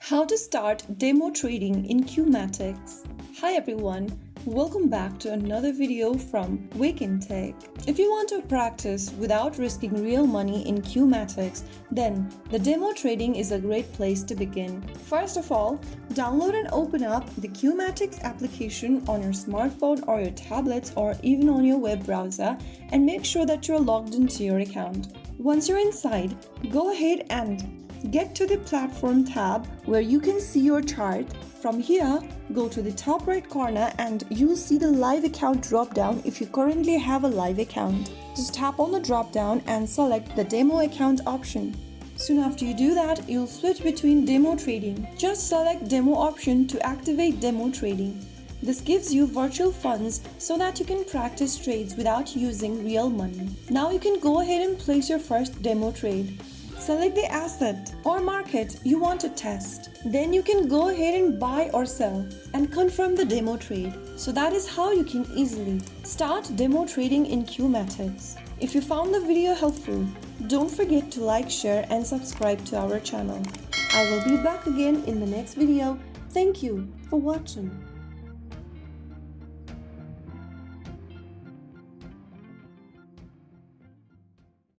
How to start demo trading in QU MATIX. Hi everyone, welcome back to another video from Wake&Tech. If you want to practice without risking real money in QU MATIX, then the demo trading is a great place to begin. First of all, download and open up the QU MATIX application on your smartphone or your tablets or even on your web browser and make sure that you're logged into your account. Once you're inside, go ahead and get to the platform tab where you can see your chart. From here, go to the top right corner and you'll see the live account drop down if you currently have a live account. Just tap on the drop down and select the demo account option. Soon after you do that, you'll switch between demo trading. Just select demo option to activate demo trading. This gives you virtual funds so that you can practice trades without using real money. Now you can go ahead and place your first demo trade. Select the asset or market you want to test. Then you can go ahead and buy or sell and confirm the demo trade. So that is how you can easily start demo trading in QU MATIX. If you found the video helpful, don't forget to like, share and subscribe to our channel. I will be back again in the next video. Thank you for watching.